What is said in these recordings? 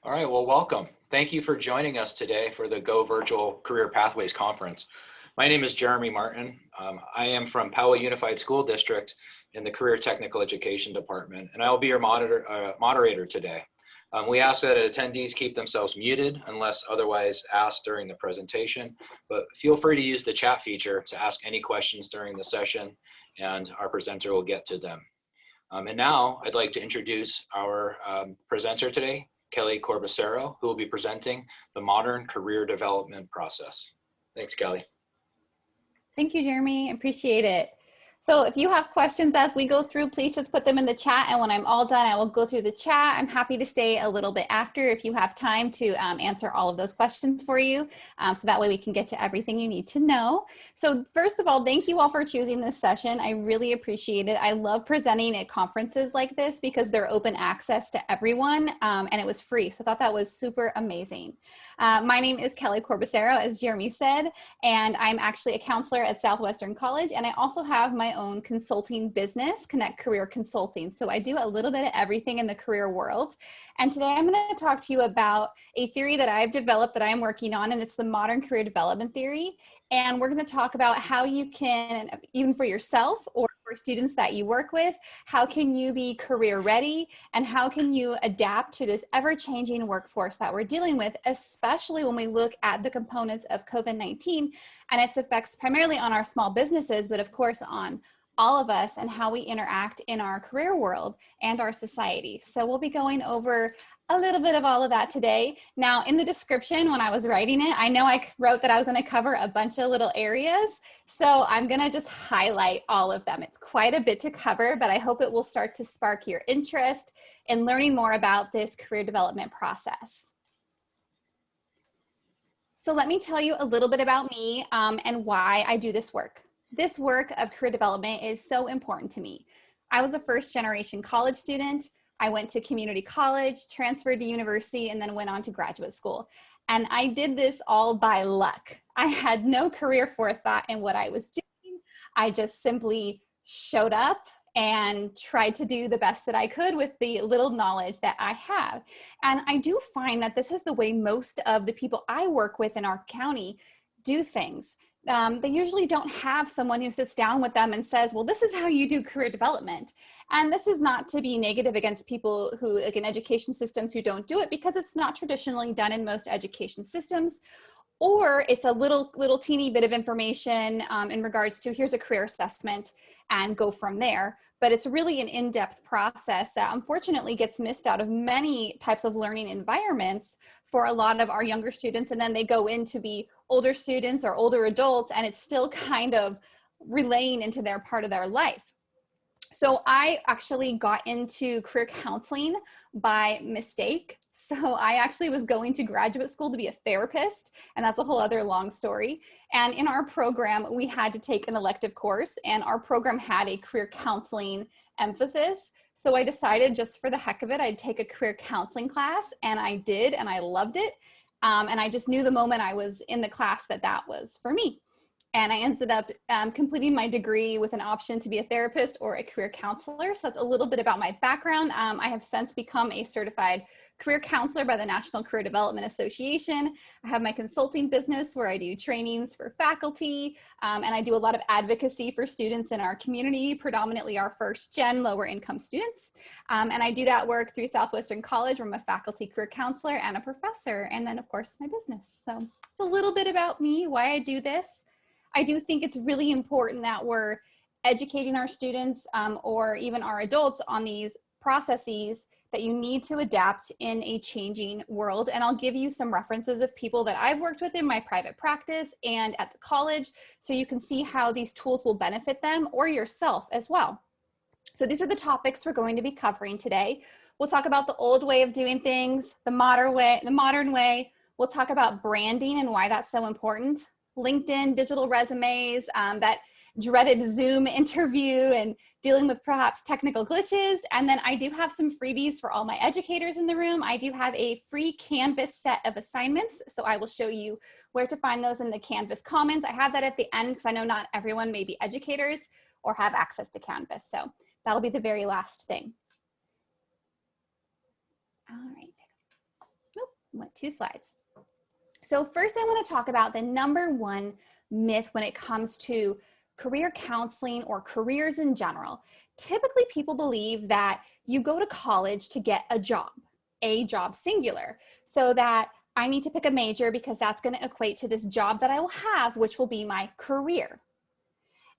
All right, well, welcome. Thank you for joining us today for the Go Virtual Career Pathways Conference. My name is Jeremy Martin. I am from Poway Unified School District in the Career Technical Education Department, and I will be your moderator today. We ask that attendees keep themselves muted unless otherwise asked during the presentation, but feel free to use the chat feature to ask any questions during the session, and our presenter will get to them. And now I'd like to introduce our presenter today, Kelly Corbacero, who will be presenting the modern career development process. Thanks, Kelly. Thank you, Jeremy. Appreciate it. So if you have questions as we go through, please just put them in the chat. And when I'm all done, I will go through the chat. I'm happy to stay a little bit after if you have time to answer all of those questions for you. So that way we can get to everything you need to know. So first of all, thank you all for choosing this session. I really appreciate it. I love presenting at conferences like this because they're open access to everyone and it was free. So I thought that was super amazing. My name is Kelly Corbacero, as Jeremy said, and I'm actually a counselor at Southwestern College, and I also have my own consulting business, Connect Career Consulting. So I do a little bit of everything in the career world. And today I'm going to talk to you about a theory that I've developed that I'm working on, and it's the modern career development theory. And we're going to talk about how you can, even for yourself or for students that you work with, how can you be career ready and how can you adapt to this ever-changing workforce that we're dealing with, especially when we look at the components of COVID-19 and its effects primarily on our small businesses, but of course on all of us and how we interact in our career world and our society. So we'll be going over a little bit of all of that today. Now, in the description, when I was writing it, I know I wrote that I was going to cover a bunch of little areas. So I'm going to just highlight all of them. It's quite a bit to cover, but I hope it will start to spark your interest in learning more about this career development process. So let me tell you a little bit about me and why I do this work. This work of career development is so important to me. I was a first-generation college student. I went to community college, transferred to university, and then went on to graduate school. And I did this all by luck. I had no career forethought in what I was doing. I just simply showed up and tried to do the best that I could with the little knowledge that I have. And I do find that this is the way most of the people I work with in our county do things. They usually don't have someone who sits down with them and says, well, this is how you do career development. And this is not to be negative against people who, like in education systems, who don't do it, because it's not traditionally done in most education systems. Or it's a little teeny bit of information in regards to here's a career assessment and go from there. But it's really an in-depth process that unfortunately gets missed out of many types of learning environments for a lot of our younger students. And then they go in to be older students or older adults, and it's still kind of relaying into their part of their life. So I actually got into career counseling by mistake. So I actually was going to graduate school to be a therapist, and that's a whole other long story. And in our program, we had to take an elective course, and our program had a career counseling emphasis. So I decided just for the heck of it, I'd take a career counseling class, and I did, and I loved it. And I just knew the moment I was in the class that that was for me. And I ended up completing my degree with an option to be a therapist or a career counselor. So that's a little bit about my background. I have since become a certified career counselor by the National Career Development Association. I have my consulting business where I do trainings for faculty, and I do a lot of advocacy for students in our community, predominantly our first-gen lower income students. And I do that work through Southwestern College, where I'm a faculty career counselor and a professor, and then of course my business. So it's a little bit about me, why I do this. I do think it's really important that we're educating our students or even our adults on these processes that you need to adapt in a changing world. And I'll give you some references of people that I've worked with in my private practice and at the college, so you can see how these tools will benefit them or yourself as well. So these are the topics we're going to be covering today. We'll talk about the old way of doing things, the modern way. We'll talk about branding and why that's so important. LinkedIn, digital resumes, that dreaded Zoom interview and dealing with perhaps technical glitches. And then I do have some freebies for all my educators in the room. I do have a free Canvas set of assignments. So I will show you where to find those in the Canvas Commons. I have that at the end because I know not everyone may be educators or have access to Canvas. So that'll be the very last thing. All right. 2 slides. So first I want to talk about the number one myth when it comes to career counseling or careers in general. Typically people believe that you go to college to get a job singular, so that I need to pick a major because that's going to equate to this job that I will have, which will be my career.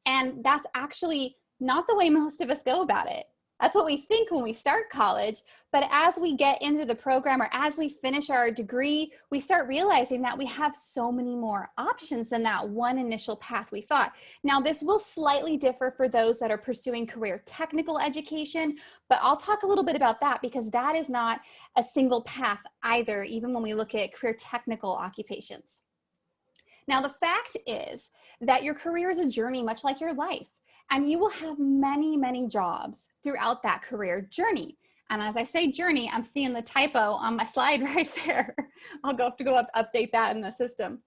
And that's actually not the way most of us go about it. That's what we think when we start college, but as we get into the program or as we finish our degree, we start realizing that we have so many more options than that one initial path we thought. Now, this will slightly differ for those that are pursuing career technical education, but I'll talk a little bit about that because that is not a single path either, even when we look at career technical occupations. Now, the fact is that your career is a journey much like your life. And you will have many, many jobs throughout that career journey. And as I say journey, I'm seeing the typo on my slide right there. I'll have to go update that in the system.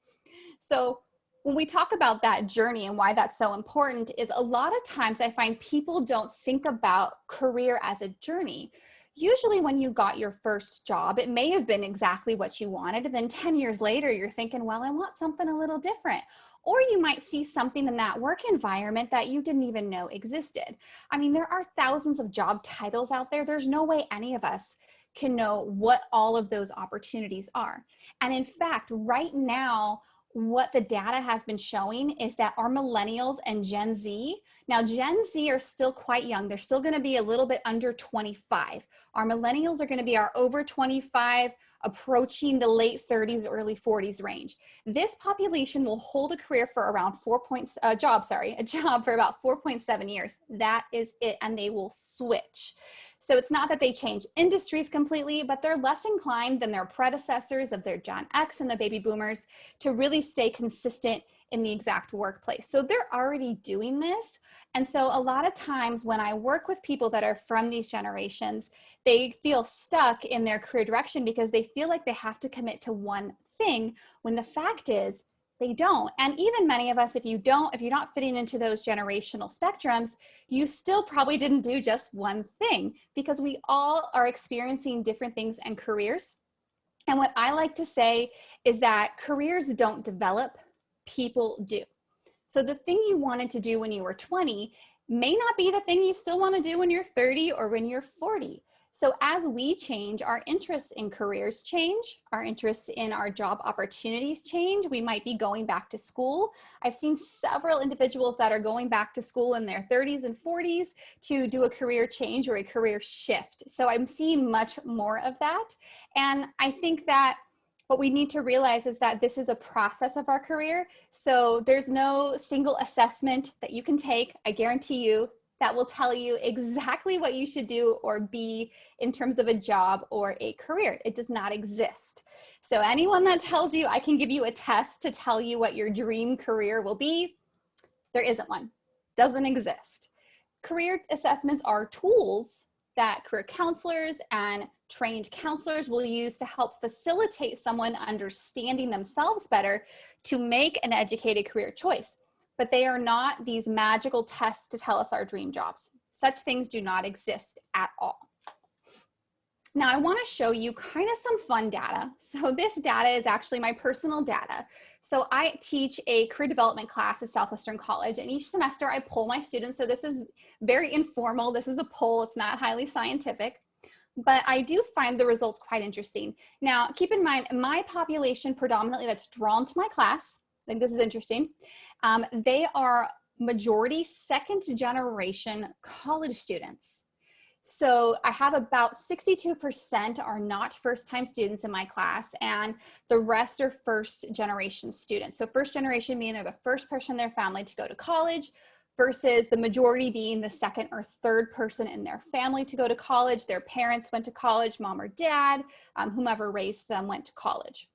So when we talk about that journey and why that's so important is a lot of times I find people don't think about career as a journey. Usually when you got your first job, it may have been exactly what you wanted. And then 10 years later, you're thinking, well, I want something a little different. Or you might see something in that work environment that you didn't even know existed. I mean, there are thousands of job titles out there. There's no way any of us can know what all of those opportunities are. And in fact, right now, what the data has been showing is that our millennials and Gen Z, now Gen Z are still quite young. They're still going to be a little bit under 25. Our millennials are going to be our over 25, approaching the late 30s, early 40s range. This population will hold a career for around a job for about 4.7 years. That is it, and they will switch. So it's not that they change industries completely, but they're less inclined than their predecessors of their Gen X and the baby boomers to really stay consistent in the exact workplace. So they're already doing this. And so a lot of times when I work with people that are from these generations, they feel stuck in their career direction because they feel like they have to commit to one thing, when the fact is they don't. And even many of us, if you're not fitting into those generational spectrums, you still probably didn't do just one thing, because we all are experiencing different things and careers. And what I like to say is that careers don't develop, people do. So the thing you wanted to do when you were 20 may not be the thing you still want to do when you're 30 or when you're 40. So as we change, our interests in careers change, our interests in our job opportunities change. We might be going back to school. I've seen several individuals that are going back to school in their 30s and 40s to do a career change or a career shift. So I'm seeing much more of that. And I think that what we need to realize is that this is a process of our career. So there's no single assessment that you can take, I guarantee you, that will tell you exactly what you should do or be in terms of a job or a career. It does not exist. So anyone that tells you I can give you a test to tell you what your dream career will be, there isn't one. Doesn't exist. Career assessments are tools that career counselors and trained counselors will use to help facilitate someone understanding themselves better to make an educated career choice. But they are not these magical tests to tell us our dream jobs. Such things do not exist at all. Now I want to show you kind of some fun data. So this data is actually my personal data. So I teach a career development class at Southwestern College, and each semester I poll my students. So this is very informal. This is a poll. It's not highly scientific, but I do find the results quite interesting. Now keep in mind, my population predominantly that's drawn to my class, I think this is interesting. They are majority second generation college students. So I have about 62% are not first-time students in my class, and the rest are first-generation students. So first generation meaning they're the first person in their family to go to college, versus the majority being the second or third person in their family to go to college. Their parents went to college, mom or dad, whomever raised them went to college.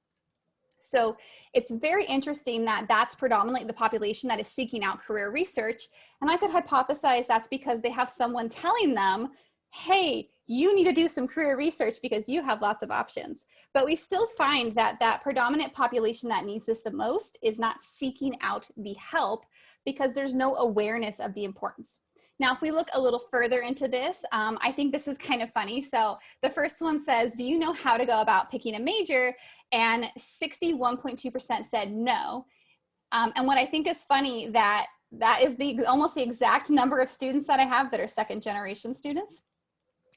So it's very interesting that that's predominantly the population that is seeking out career research. And I could hypothesize that's because they have someone telling them, hey, you need to do some career research because you have lots of options. But we still find that that predominant population that needs this the most is not seeking out the help because there's no awareness of the importance. Now, if we look a little further into this, I think this is kind of funny. So the first one says, do you know how to go about picking a major? And 61.2% said no. And what I think is funny that is almost the exact number of students that I have that are second generation students.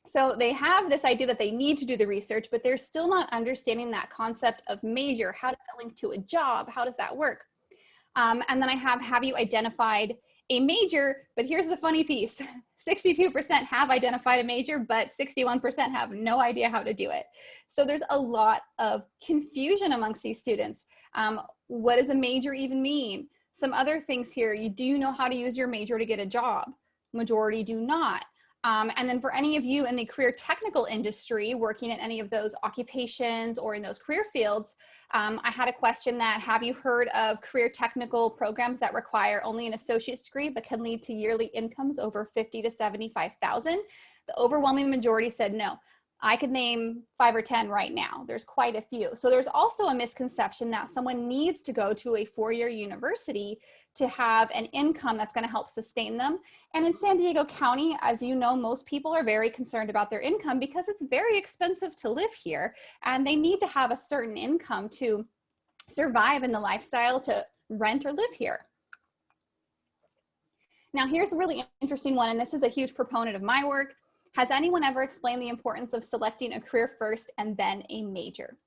So they have this idea that they need to do the research, but they're still not understanding that concept of major. How does that link to a job? How does that work? And then I have you identified a major? But here's the funny piece. 62% have identified a major, but 61% have no idea how to do it. So there's a lot of confusion amongst these students. What does a major even mean? Some other things here, you do know how to use your major to get a job. Majority do not. And then for any of you in the career technical industry working in any of those occupations or in those career fields, I had a question that, have you heard of career technical programs that require only an associate's degree but can lead to yearly incomes over $50,000 to $75,000? The overwhelming majority said no. I could name 5 or 10 right now. There's quite a few. So there's also a misconception that someone needs to go to a 4-year university to have an income that's going to help sustain them. And in San Diego County, as you know, most people are very concerned about their income because it's very expensive to live here, and they need to have a certain income to survive in the lifestyle to rent or live here. Now, here's a really interesting one, and this is a huge proponent of my work. Has anyone ever explained the importance of selecting a career first and then a major?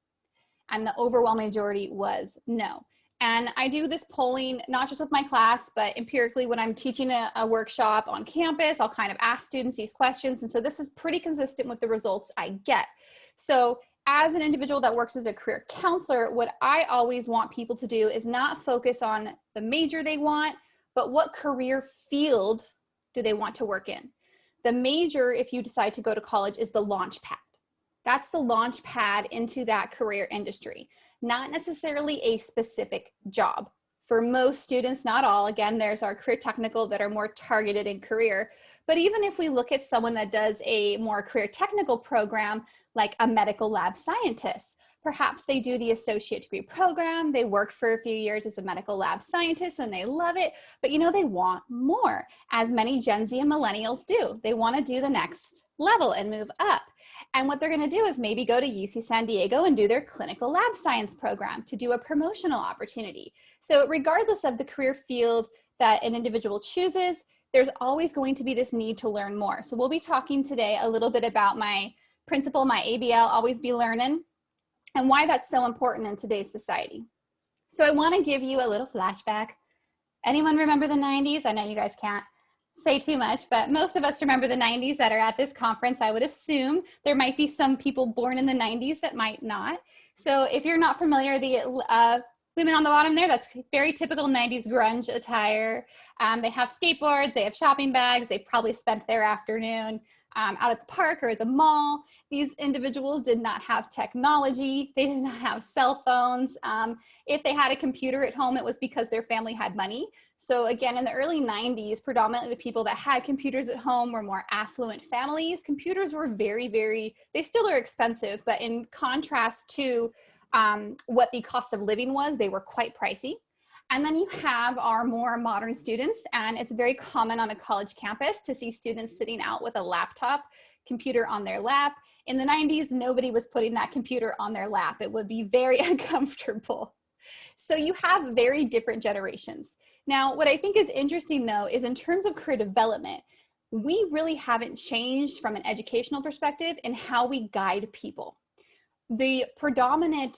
And the overwhelming majority was no. And I do this polling, not just with my class, but empirically when I'm teaching a workshop on campus, I'll kind of ask students these questions. And so this is pretty consistent with the results I get. So as an individual that works as a career counselor, what I always want people to do is not focus on the major they want, but what career field do they want to work in? The major, if you decide to go to college, is the launch pad. That's the launch pad into that career industry, not necessarily a specific job. For most students, not all, again, there's our career technical that are more targeted in career. But even if we look at someone that does a more career technical program, like a medical lab scientist, perhaps they do the associate degree program, they work for a few years as a medical lab scientist and they love it, but you know, they want more, as many Gen Z and millennials do. They want to do the next level and move up. And what they're going to do is maybe go to UC San Diego and do their clinical lab science program to do a promotional opportunity. So regardless of the career field that an individual chooses, there's always going to be this need to learn more. So we'll be talking today a little bit about my principle, my ABL, Always Be Learning, and why that's so important in today's society. So I want to give you a little flashback. Anyone remember the 90s? I know you guys can't say too much, but most of us remember the 90s that are at this conference. I would assume there might be some people born in the 90s that might not. So if you're not familiar, the women on the bottom there, that's very typical 90s grunge attire. They have skateboards, they have shopping bags, they probably spent their afternoon out at the park or at the mall. These individuals did not have technology. They did not have cell phones. If they had a computer at home, it was because their family had money. So again, in the early 90s, predominantly the people that had computers at home were more affluent families. Computers were they still are expensive, but in contrast to what the cost of living was, they were quite pricey. And then you have our more modern students, and it's very common on a college campus to see students sitting out with a laptop computer on their lap. In the 90s, nobody was putting that computer on their lap. It would be very uncomfortable. So you have very different generations. Now, what I think is interesting though, is in terms of career development, we really haven't changed from an educational perspective in how we guide people. The predominant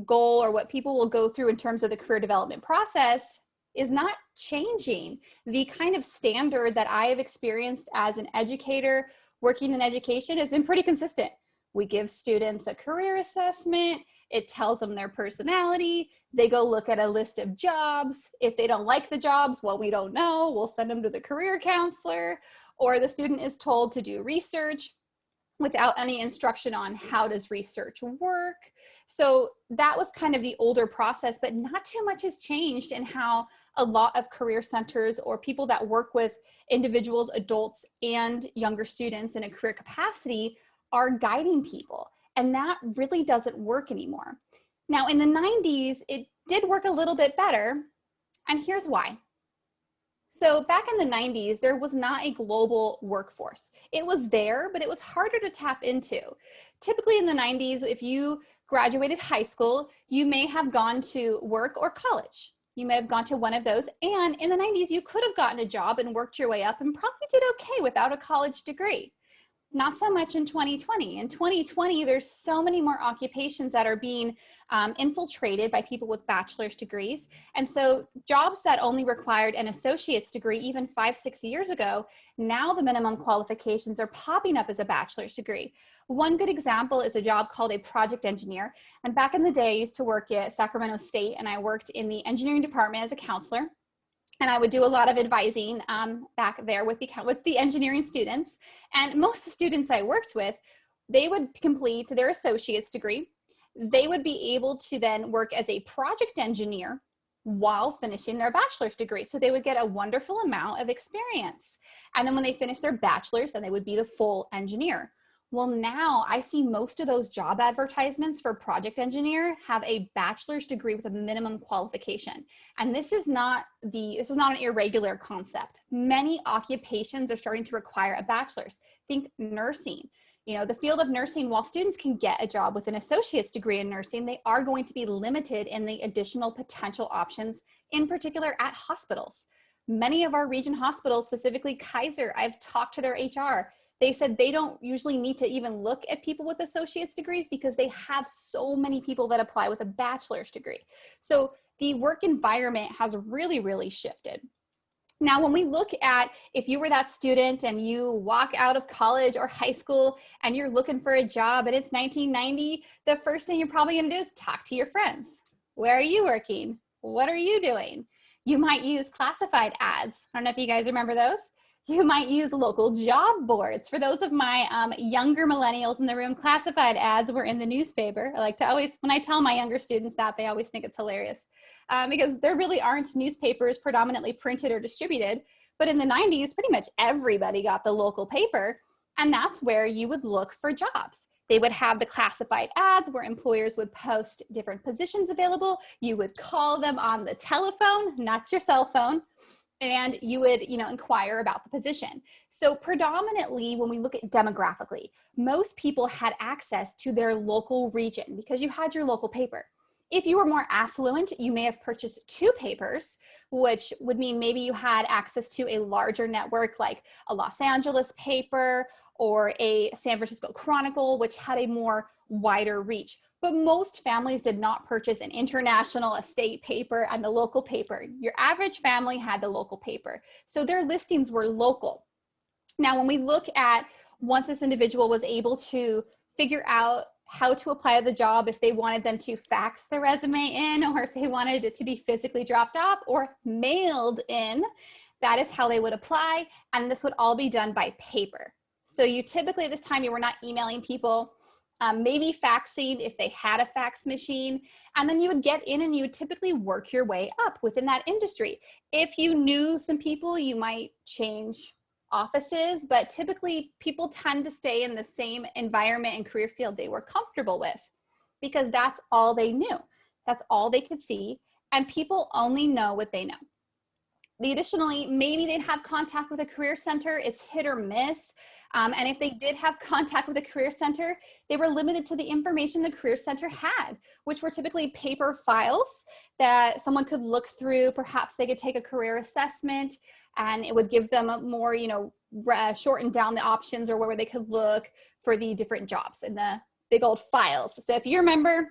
goal, or what people will go through in terms of the career development process, is not changing. The kind of standard that I have experienced as an educator working in education has been pretty consistent. We give students a career assessment. It tells them their personality. They go look at a list of jobs. If they don't like the jobs, well, we don't know. We'll send them to the career counselor, or the student is told to do research without any instruction on how does research work. So that was kind of the older process, but not too much has changed in how a lot of career centers or people that work with individuals, adults, and younger students in a career capacity are guiding people. And that really doesn't work anymore. Now, in the 90s, it did work a little bit better, and here's why. So back in the 90s, there was not a global workforce. It was there, but it was harder to tap into. Typically in the 90s, if you graduated high school, you may have gone to work or college. You may have gone to one of those. And in the 90s, you could have gotten a job and worked your way up and probably did okay without a college degree. Not so much in 2020. In 2020, there's so many more occupations that are being infiltrated by people with bachelor's degrees. And so jobs that only required an associate's degree even 5-6 years ago, now the minimum qualifications are popping up as a bachelor's degree. One good example is a job called a project engineer. And back in the day, I used to work at Sacramento State, and I worked in the engineering department as a counselor. And I would do a lot of advising back there with the engineering students. And most of the students I worked with, they would complete their associate's degree. They would be able to then work as a project engineer while finishing their bachelor's degree. So they would get a wonderful amount of experience. And then when they finish their bachelor's, then they would be the full engineer. Well, now I see most of those job advertisements for project engineer have a bachelor's degree with a minimum qualification. And this is not an irregular concept. Many occupations are starting to require a bachelor's. Think nursing. You know, the field of nursing, while students can get a job with an associate's degree in nursing, they are going to be limited in the additional potential options, in particular at hospitals. Many of our region hospitals, specifically Kaiser, I've talked to their HR. They said they don't usually need to even look at people with associate's degrees because they have so many people that apply with a bachelor's degree. So the work environment has really, really shifted. Now, when we look at if you were that student and you walk out of college or high school and you're looking for a job and it's 1990, the first thing you're probably going to do is talk to your friends. Where are you working? What are you doing? You might use classified ads. I don't know if you guys remember those. You might use local job boards. For those of my younger millennials in the room, classified ads were in the newspaper. I like to always, when I tell my younger students that, they always think it's hilarious because there really aren't newspapers predominantly printed or distributed. But in the 90s, pretty much everybody got the local paper, and that's where you would look for jobs. They would have the classified ads where employers would post different positions available. You would call them on the telephone, not your cell phone. And you would, inquire about the position. So predominantly, when we look at demographically, most people had access to their local region because you had your local paper. If you were more affluent, you may have purchased 2 papers, which would mean maybe you had access to a larger network like a Los Angeles paper or a San Francisco Chronicle, which had a more wider reach. But most families did not purchase an international, a state paper, and the local paper. Your average family had the local paper. So their listings were local. Now, when we look at once this individual was able to figure out how to apply to the job, if they wanted them to fax the resume in, or if they wanted it to be physically dropped off or mailed in, that is how they would apply. And this would all be done by paper. So you typically at this time, you were not emailing people. Maybe faxing if they had a fax machine, and then you would get in and you would typically work your way up within that industry. If you knew some people, you might change offices, but typically people tend to stay in the same environment and career field they were comfortable with because that's all they knew. That's all they could see, and people only know what they know. Additionally, maybe they'd have contact with a career center. It's hit or miss. And if they did have contact with a career center, they were limited to the information the career center had, which were typically paper files that someone could look through. Perhaps they could take a career assessment and it would give them a more, shorten down the options or where they could look for the different jobs in the big old files. So if you remember,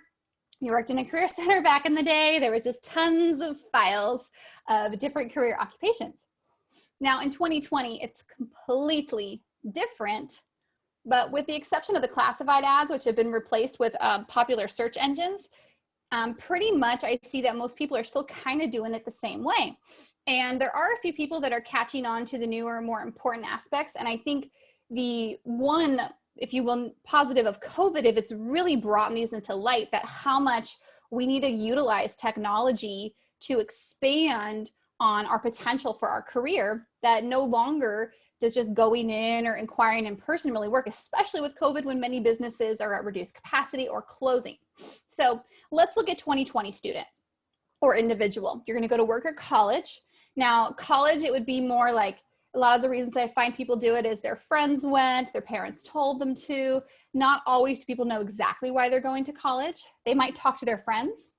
you worked in a career center back in the day, there was just tons of files of different career occupations. Now in 2020, it's completely different, but with the exception of the classified ads, which have been replaced with popular search engines, pretty much I see that most people are still kind of doing it the same way. And there are a few people that are catching on to the newer, more important aspects. And I think the one, if you will, positive of COVID, if it's really brought these into light, that how much we need to utilize technology to expand on our potential for our career, that no longer does just going in or inquiring in person really work, especially with COVID when many businesses are at reduced capacity or closing. So let's look at 2020 student or individual. You're going to go to work or college. Now, college, it would be more like a lot of the reasons I find people do it is their friends went, their parents told them to. Not always do people know exactly why they're going to college. They might talk to their friends.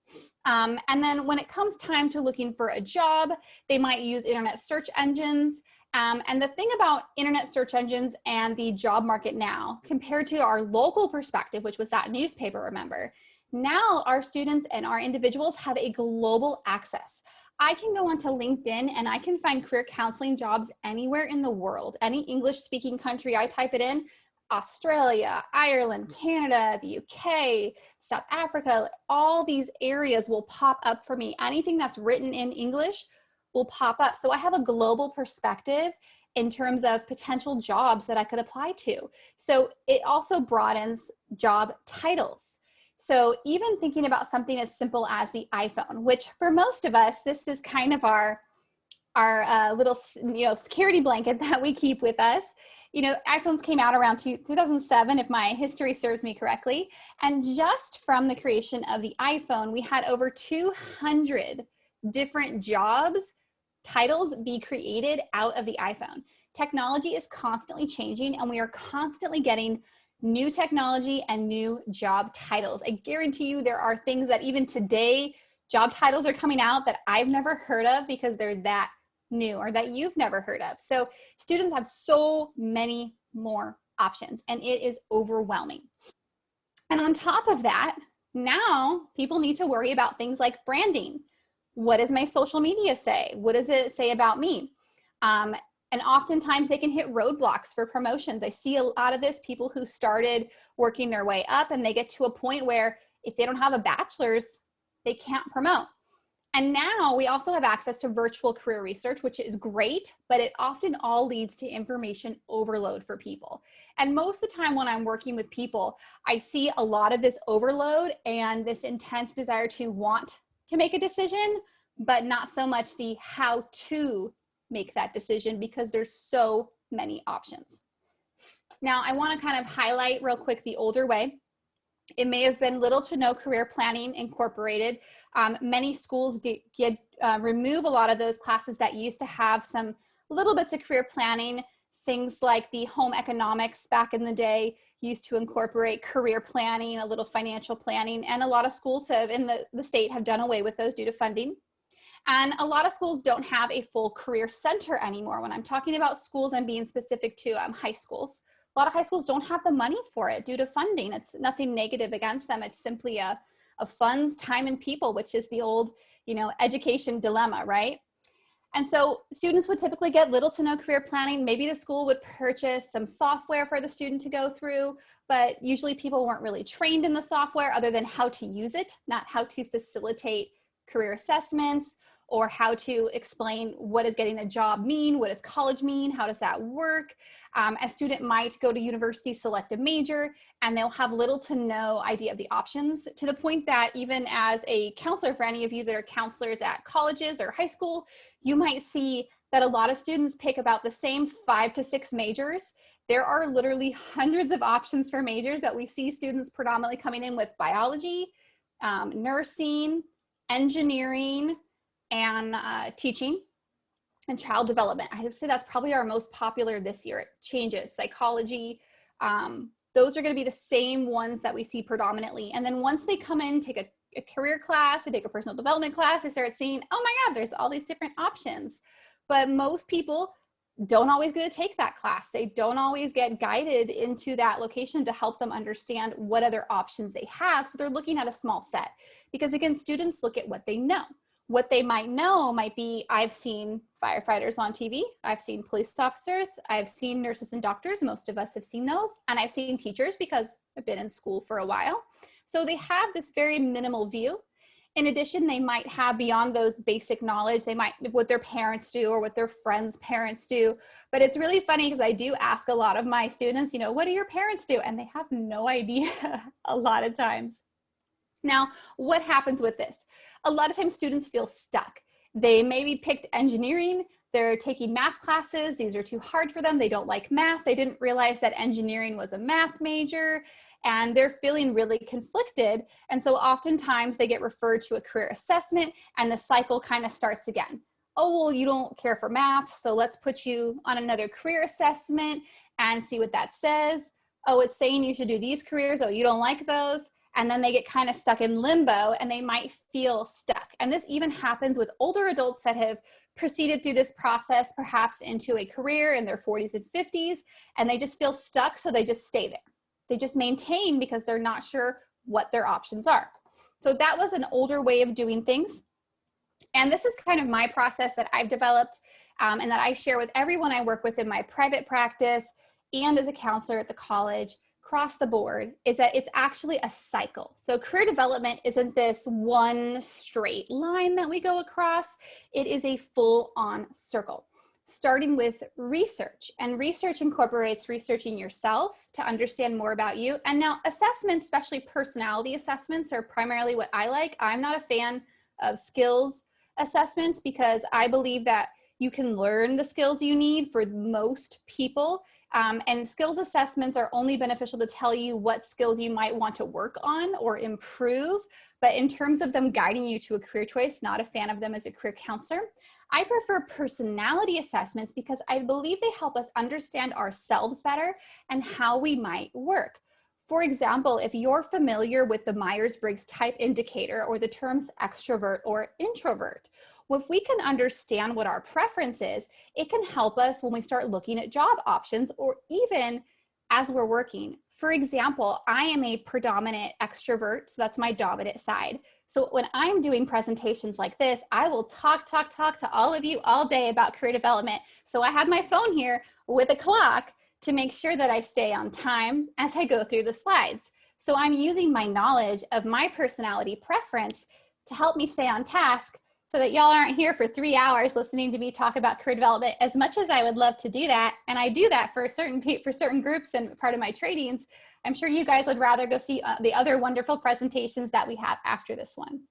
And then when it comes time to looking for a job, they might use internet search engines. And the thing about internet search engines and the job market now, compared to our local perspective, which was that newspaper, remember, now our students and our individuals have a global access. I can go onto LinkedIn and I can find career counseling jobs anywhere in the world. Any English speaking country, I type it in, Australia, Ireland, Canada, the UK, South Africa, all these areas will pop up for me. Anything that's written in English will pop up. So I have a global perspective in terms of potential jobs that I could apply to. So it also broadens job titles. So even thinking about something as simple as the iPhone, which for most of us, this is kind of our little, security blanket that we keep with us. iPhones came out around 2007, if my history serves me correctly. And just from the creation of the iPhone, we had over 200 different jobs titles be created out of the iPhone. Technology is constantly changing, and we are constantly getting new technology and new job titles. I guarantee you there are things that even today, job titles are coming out that I've never heard of because they're that new or that you've never heard of. So students have so many more options, and it is overwhelming. And on top of that, now people need to worry about things like branding. What does my social media say? What does it say about me? And oftentimes they can hit roadblocks for promotions. I see a lot of this, people who started working their way up and they get to a point where if they don't have a bachelor's, they can't promote. And now we also have access to virtual career research, which is great, but it often all leads to information overload for people. And most of the time when I'm working with people, I see a lot of this overload and this intense desire to want to make a decision, but not so much the how to make that decision because there's so many options. Now, I want to kind of highlight real quick the older way. It may have been little to no career planning incorporated. Many schools remove a lot of those classes that used to have some little bits of career planning. Things like the home economics back in the day used to incorporate career planning, a little financial planning, and a lot of schools have in the state have done away with those due to funding. And a lot of schools don't have a full career center anymore. When I'm talking about schools, I'm being specific to high schools. A lot of high schools don't have the money for it due to funding. It's nothing negative against them. It's simply a funds, time, and people, which is the old, education dilemma, right? And so students would typically get little to no career planning. Maybe the school would purchase some software for the student to go through, but usually people weren't really trained in the software other than how to use it, not how to facilitate career assessments or how to explain what does getting a job mean, what does college mean, how does that work. A student might go to university, select a major, and they'll have little to no idea of the options, to the point that even as a counselor, for any of you that are counselors at colleges or high school, you might see that a lot of students pick about the same 5 to 6 majors. There are literally hundreds of options for majors, but we see students predominantly coming in with biology, nursing, engineering, and teaching and child development. I would say that's probably our most popular this year. It changes. Psychology, those are going to be the same ones that we see predominantly. And then once they come in, take a career class, they take a personal development class, they start seeing, oh my God, there's all these different options. But most people don't always get to take that class. They don't always get guided into that location to help them understand what other options they have. So they're looking at a small set because, again, students look at what they know. What they might know might be, I've seen firefighters on TV, I've seen police officers, I've seen nurses and doctors, most of us have seen those, and I've seen teachers because I've been in school for a while. So they have this very minimal view. In addition, they might have beyond those basic knowledge, they might what their parents do or what their friends' parents do. But it's really funny because I do ask a lot of my students, what do your parents do? And they have no idea a lot of times. Now, what happens with this? A lot of times students feel stuck. They maybe picked engineering, they're taking math classes, these are too hard for them, they don't like math, they didn't realize that engineering was a math major, and they're feeling really conflicted. And so oftentimes they get referred to a career assessment and the cycle kind of starts again. oh, well, you don't care for math, so let's put you on another career assessment and see what that says. Oh, it's saying you should do these careers. Oh, you don't like those. And then they get kind of stuck in limbo and they might feel stuck. And this even happens with older adults that have proceeded through this process, perhaps into a career in their 40s and 50s, and they just feel stuck, so they just stay there. They just maintain because they're not sure what their options are. So that was an older way of doing things. And this is kind of my process that I've developed and that I share with everyone I work with in my private practice and as a counselor at the college, across the board, is that it's actually a cycle. So career development isn't this one straight line that we go across. It is a full-on circle, starting with research. And research incorporates researching yourself to understand more about you. And now assessments, especially personality assessments, are primarily what I like. I'm not a fan of skills assessments because I believe that you can learn the skills you need for most people. And skills assessments are only beneficial to tell you what skills you might want to work on or improve. But in terms of them guiding you to a career choice, not a fan of them as a career counselor. I prefer personality assessments because I believe they help us understand ourselves better and how we might work. For example, if you're familiar with the Myers-Briggs type indicator or the terms extrovert or introvert, well, if we can understand what our preference is, it can help us when we start looking at job options or even as we're working. For example, I am a predominant extrovert, so that's my dominant side. So when I'm doing presentations like this, I will talk to all of you all day about career development. So I have my phone here with a clock to make sure that I stay on time as I go through the slides. So I'm using my knowledge of my personality preference to help me stay on task so that y'all aren't here for 3 hours listening to me talk about career development. As much as I would love to do that, and I do that for certain groups and part of my trainings, I'm sure you guys would rather go see the other wonderful presentations that we have after this one.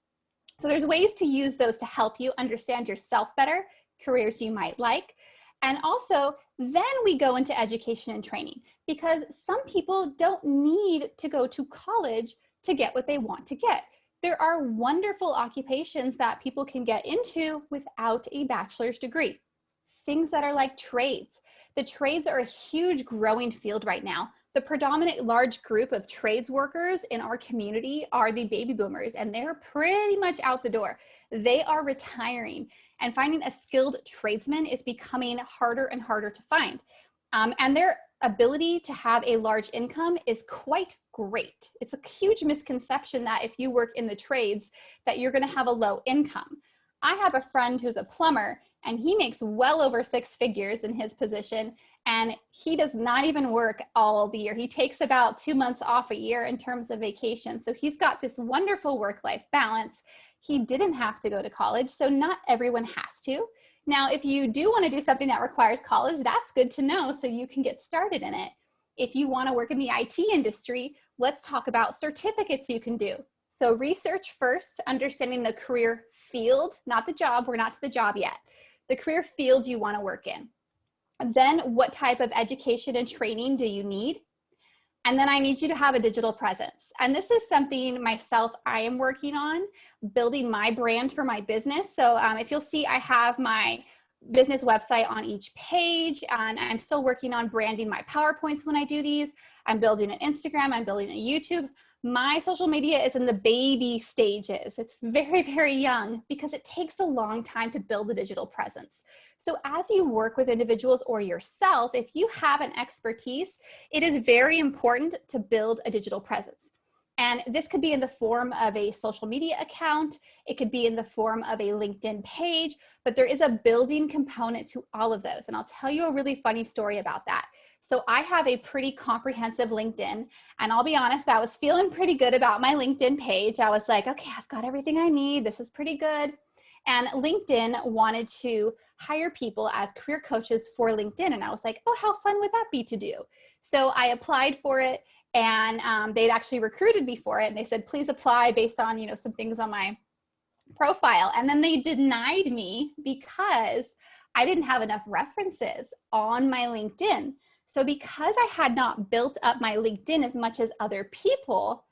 So there's ways to use those to help you understand yourself better, careers you might like. And also, then we go into education and training because some people don't need to go to college to get what they want to get. There are wonderful occupations that people can get into without a bachelor's degree. Things that are like trades. The trades are a huge growing field right now. The predominant large group of trades workers in our community are the baby boomers, and they're pretty much out the door. They are retiring, and finding a skilled tradesman is becoming harder and harder to find. And their ability to have a large income is quite great. It's a huge misconception that if you work in the trades that you're going to have a low income. I have a friend who's a plumber and he makes well over 6 figures in his position, and he does not even work all the year. He takes about 2 months off a year in terms of vacation. So he's got this wonderful work-life balance. He didn't have to go to college, so not everyone has to. Now, if you do want to do something that requires college, that's good to know so you can get started in it. If you want to work in the IT industry, let's talk about certificates you can do. So research first, understanding the career field, not the job. We're not to the job yet. The career field you want to work in. Then what type of education and training do you need? And then I need you to have a digital presence. And this is something myself I am working on, building my brand for my business. So if you'll see, I have my business website on each page, and I'm still working on branding my PowerPoints when I do these. I'm building an Instagram, I'm building a YouTube. My social media is in the baby stages. It's very, very young because it takes a long time to build a digital presence. So as you work with individuals or yourself, if you have an expertise, it is very important to build a digital presence. And this could be in the form of a social media account. It could be in the form of a LinkedIn page, but there is a building component to all of those. And I'll tell you a really funny story about that. So I have a pretty comprehensive LinkedIn, and I'll be honest, I was feeling pretty good about my LinkedIn page. I was like, okay, I've got everything I need. This is pretty good. And LinkedIn wanted to hire people as career coaches for LinkedIn. And I was like, oh, how fun would that be to do? So I applied for it, and they'd actually recruited me for it. And they said, please apply based on, some things on my profile. And then they denied me because I didn't have enough references on my LinkedIn. So because I had not built up my LinkedIn as much as other people,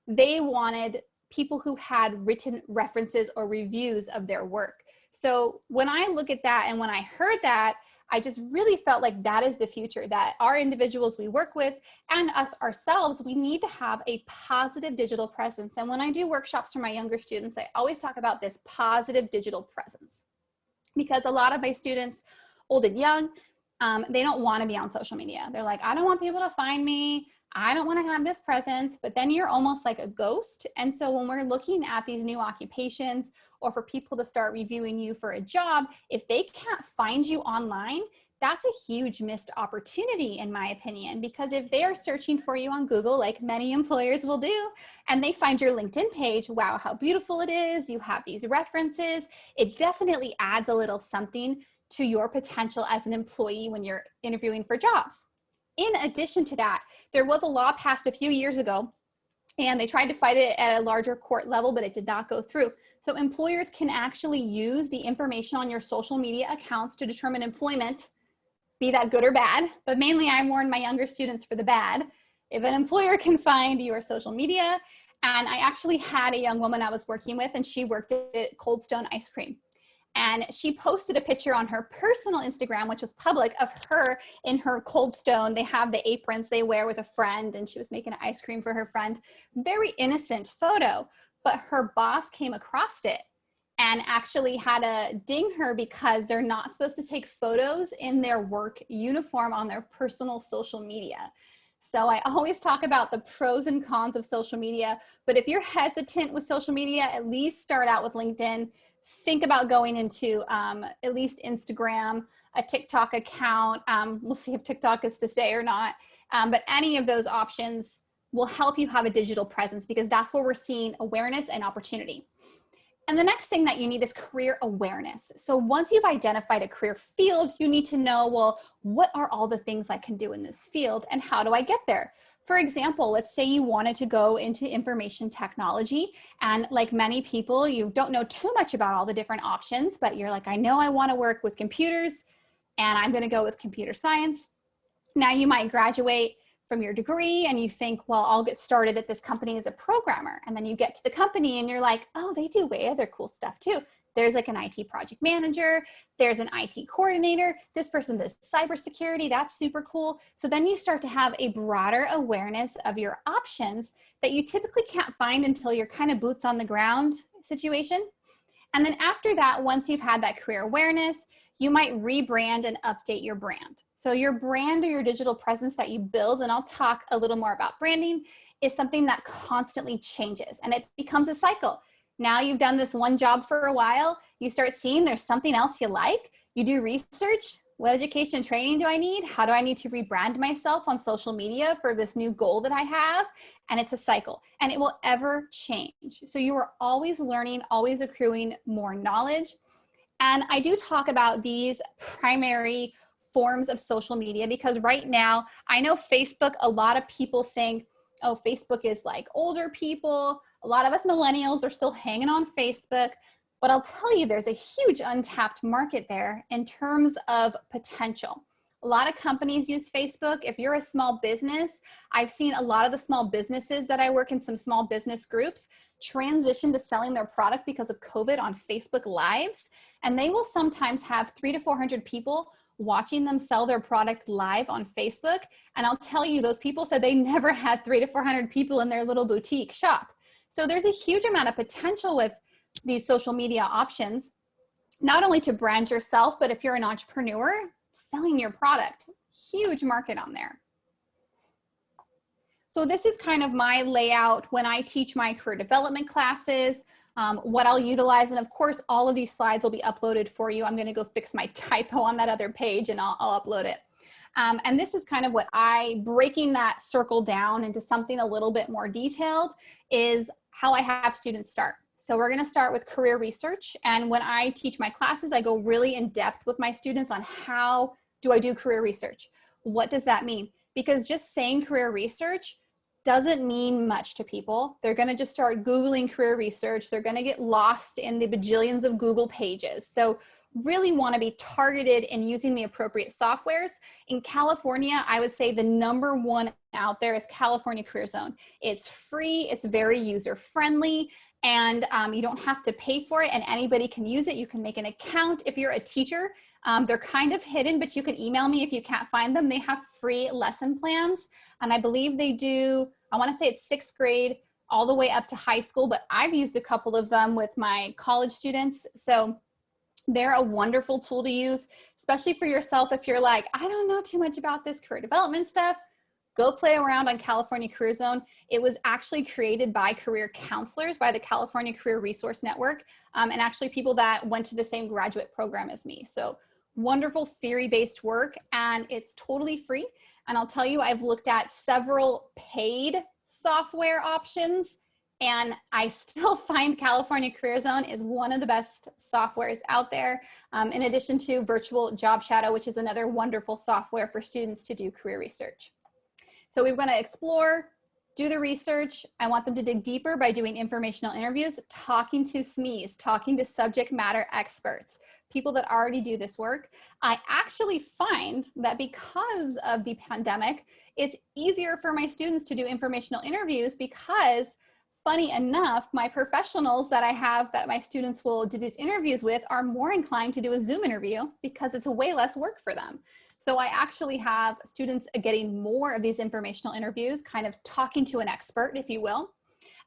they wanted people who had written references or reviews of their work. So when I look at that and when I heard that, I just really felt like that is the future, that our individuals we work with and us ourselves, we need to have a positive digital presence. And when I do workshops for my younger students, I always talk about this positive digital presence, because a lot of my students, old and young, they don't want to be on social media. They're like, I don't want people to find me. I don't want to have this presence. But then you're almost like a ghost. And so when we're looking at these new occupations, or for people to start reviewing you for a job, if they can't find you online, that's a huge missed opportunity, in my opinion, because if they are searching for you on Google, like many employers will do, and they find your LinkedIn page, wow, how beautiful it is, you have these references, it definitely adds a little something to your potential as an employee when you're interviewing for jobs. In addition to that, there was a law passed a few years ago, and they tried to fight it at a larger court level, but it did not go through. So employers can actually use the information on your social media accounts to determine employment, be that good or bad, but mainly I warn my younger students for the bad. If an employer can find your social media, and I actually had a young woman I was working with, and she worked at Cold Stone Ice Cream. And she posted a picture on her personal Instagram, which was public, of her in her Cold Stone. They have the aprons they wear with a friend, and she was making ice cream for her friend. Very innocent photo, but her boss came across it and actually had to ding her because they're not supposed to take photos in their work uniform on their personal social media. So I always talk about the pros and cons of social media, but if you're hesitant with social media, at least start out with LinkedIn. Think about going into at least Instagram, a TikTok account. We'll see if TikTok is to stay or not. But any of those options will help you have a digital presence, because that's where we're seeing awareness and opportunity. And the next thing that you need is career awareness. So once you've identified a career field, you need to know, well, what are all the things I can do in this field and how do I get there? For example, let's say you wanted to go into information technology, and like many people, you don't know too much about all the different options, but you're like, I know I want to work with computers and I'm going to go with computer science. Now you might graduate from your degree and you think, well, I'll get started at this company as a programmer. And then you get to the company and you're like, oh, they do way other cool stuff too. There's like an IT project manager, there's an IT coordinator, this person does cybersecurity, that's super cool. So then you start to have a broader awareness of your options that you typically can't find until you're kind of boots on the ground situation. And then after that, once you've had that career awareness, you might rebrand and update your brand. So your brand or your digital presence that you build, and I'll talk a little more about branding, is something that constantly changes and it becomes a cycle. Now you've done this one job for a while, you start seeing there's something else you like, you do research, what education and training do I need? How do I need to rebrand myself on social media for this new goal that I have? And it's a cycle and it will ever change. So you are always learning, always accruing more knowledge. And I do talk about these primary forms of social media because right now, I know Facebook, a lot of people think, oh, Facebook is like older people. A lot of us millennials are still hanging on Facebook. But I'll tell you, there's a huge untapped market there in terms of potential. A lot of companies use Facebook. If you're a small business, I've seen a lot of the small businesses that I work in, some small business groups, transition to selling their product because of COVID on Facebook Lives. And they will sometimes have 300 to 400 people watching them sell their product live on Facebook. And I'll tell you, those people said they never had 300 to 400 people in their little boutique shop. So there's a huge amount of potential with these social media options, not only to brand yourself, but if you're an entrepreneur, selling your product, huge market on there. So this is kind of my layout when I teach my career development classes, what I'll utilize. And of course, all of these slides will be uploaded for you. I'm going to go fix my typo on that other page and I'll upload it. And this is kind of what breaking that circle down into something a little bit more detailed is how I have students start. So we're going to start with career research. And when I teach my classes, I go really in depth with my students on how do I do career research? What does that mean? Because just saying career research doesn't mean much to people. They're going to just start Googling career research. They're going to get lost in the bajillions of Google pages. So really want to be targeted in using the appropriate softwares. In California, I would say the number one out there is California Career Zone. It's free, it's very user friendly, and you don't have to pay for it, and anybody can use it. You can make an account. If you're a teacher, they're kind of hidden, but you can email me if you can't find them. They have free lesson plans, and I believe they do, I want to say it's 6th grade all the way up to high school, but I've used a couple of them with my college students. So they're a wonderful tool to use, especially for yourself. If you're like, I don't know too much about this career development stuff, go play around on California Career Zone. It was actually created by career counselors by the California Career Resource Network, and actually people that went to the same graduate program as me. So wonderful theory-based work, and it's totally free. And I'll tell you, I've looked at several paid software options, and I still find California Career Zone is one of the best softwares out there, in addition to Virtual Job Shadow, which is another wonderful software for students to do career research. So we're going to explore, do the research. I want them to dig deeper by doing informational interviews, talking to SMEs, talking to subject matter experts, people that already do this work. I actually find that because of the pandemic, it's easier for my students to do informational interviews because, funny enough, my professionals that I have that my students will do these interviews with are more inclined to do a Zoom interview because it's way less work for them. So I actually have students getting more of these informational interviews, kind of talking to an expert, if you will.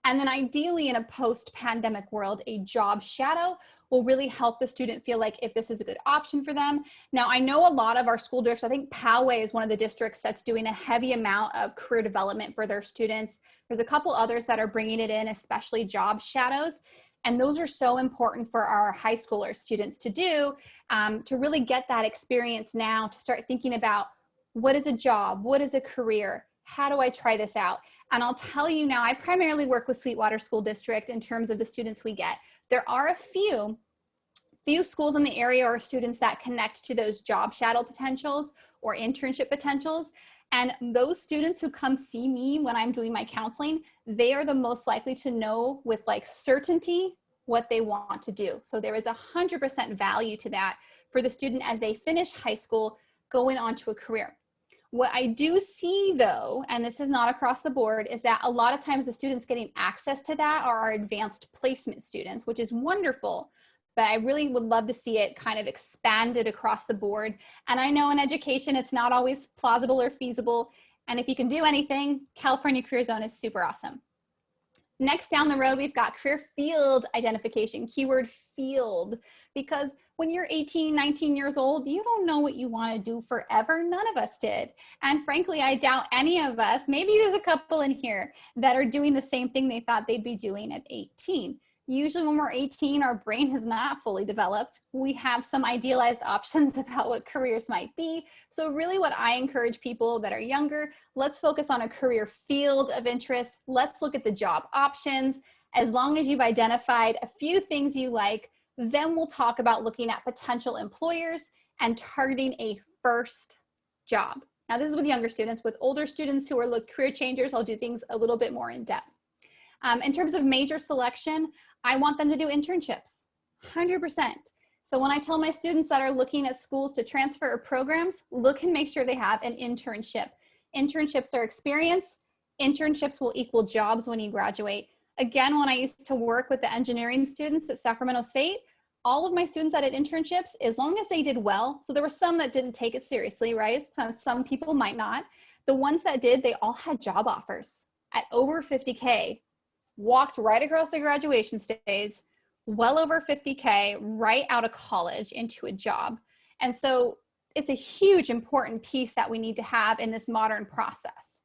And then ideally in a post-pandemic world, a job shadow will really help the student feel like if this is a good option for them. Now, I know a lot of our school districts, I think Poway is one of the districts that's doing a heavy amount of career development for their students. There's a couple others that are bringing it in, especially job shadows. And those are so important for our high schooler students to do, to really get that experience now, to start thinking about what is a job, what is a career, how do I try this out? And I'll tell you now, I primarily work with Sweetwater School District in terms of the students we get. There are a few schools in the area or students that connect to those job shadow potentials or internship potentials. And those students who come see me when I'm doing my counseling, they are the most likely to know with like certainty what they want to do. So there is 100% value to that for the student as they finish high school, going on to a career. What I do see though, and this is not across the board, is that a lot of times the students getting access to that are our advanced placement students, which is wonderful. But I really would love to see it kind of expanded across the board. And I know in education, it's not always plausible or feasible. And if you can do anything, California Career Zone is super awesome. Next down the road, we've got career field identification, keyword field, because when you're 18, 19 years old, you don't know what you want to do forever. None of us did. And frankly, I doubt any of us, maybe there's a couple in here that are doing the same thing they thought they'd be doing at 18. Usually when we're 18, our brain has not fully developed. We have some idealized options about what careers might be. So really what I encourage people that are younger, let's focus on a career field of interest. Let's look at the job options. As long as you've identified a few things you like, then we'll talk about looking at potential employers and targeting a first job. Now this is with younger students. With older students who are career changers, I'll do things a little bit more in depth. In terms of major selection, I want them to do internships, 100%. So when I tell my students that are looking at schools to transfer or programs, look and make sure they have an internship. Internships are experience. Internships will equal jobs when you graduate. Again, when I used to work with the engineering students at Sacramento State, all of my students that had internships, as long as they did well, so there were some that didn't take it seriously, right? Some people might not. The ones that did, they all had job offers at over 50K. Walked right across the graduation stage, well over 50K, right out of college into a job. And so it's a huge important piece that we need to have in this modern process.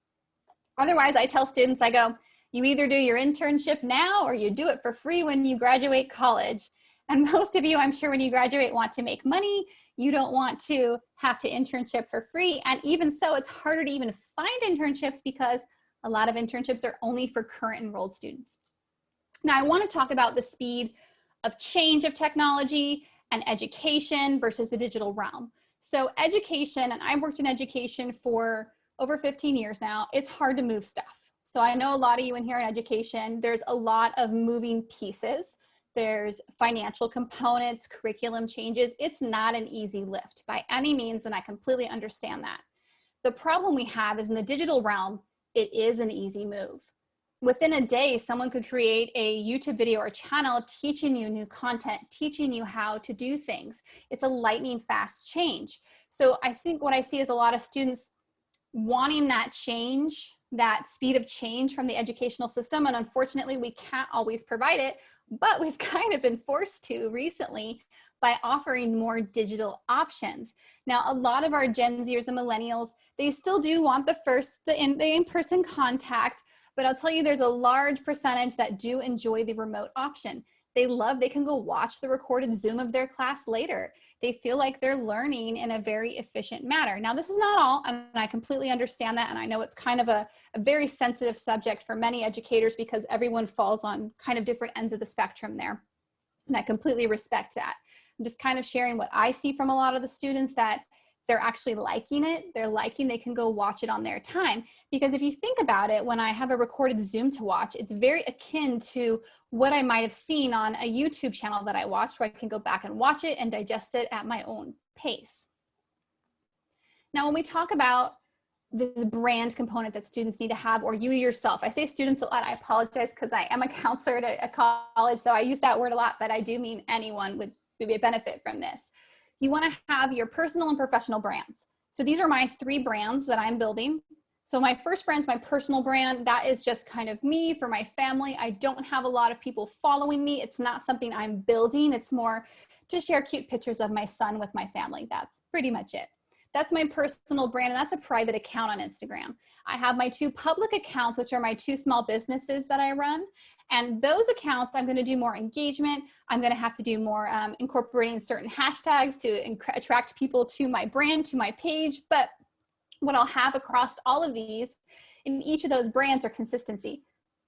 Otherwise, I tell students, I go, you either do your internship now or you do it for free when you graduate college. And most of you, I'm sure when you graduate, want to make money. You don't want to have to internship for free. And even so, it's harder to even find internships because a lot of internships are only for current enrolled students. Now, I want to talk about the speed of change of technology and education versus the digital realm. So education, and I've worked in education for over 15 years now, it's hard to move stuff. So I know a lot of you in here in education, there's a lot of moving pieces. There's financial components, curriculum changes. It's not an easy lift by any means, and I completely understand that. The problem we have is in the digital realm, it is an easy move. within a day, someone could create a YouTube video or channel teaching you new content, teaching you how to do things. It's a lightning fast change. So I think what I see is a lot of students wanting that change, that speed of change from the educational system. And unfortunately, we can't always provide it, but we've kind of been forced to recently by offering more digital options. Now, a lot of our Gen Zers and millennials, they still do want the in-person contact, but I'll tell you, there's a large percentage that do enjoy the remote option. They can go watch the recorded Zoom of their class later. They feel like they're learning in a very efficient manner. Now, this is not all, and I completely understand that, and I know it's kind of a very sensitive subject for many educators because everyone falls on kind of different ends of the spectrum there, and I completely respect that. I'm just kind of sharing what I see from a lot of the students, that they're actually liking it. They can go watch it on their time. Because if you think about it, when I have a recorded Zoom to watch, it's very akin to what I might have seen on a YouTube channel that I watched, where I can go back and watch it and digest it at my own pace. Now, when we talk about this brand component that students need to have, or you yourself, I say students a lot, I apologize because I am a counselor at a college, so I use that word a lot, but I do mean anyone would be a benefit from this. You want to have your personal and professional brands. So these are my 3 brands that I'm building. So my first brand is my personal brand. That is just kind of me for my family. I don't have a lot of people following me. It's not something I'm building. It's more to share cute pictures of my son with my family. That's pretty much it. That's my personal brand, and that's a private account on Instagram. I have my 2 public accounts, which are my 2 small businesses that I run. And those accounts, I'm going to do more engagement. I'm going to have to do more incorporating certain hashtags to attract people to my brand, to my page. But what I'll have across all of these in each of those brands are consistency,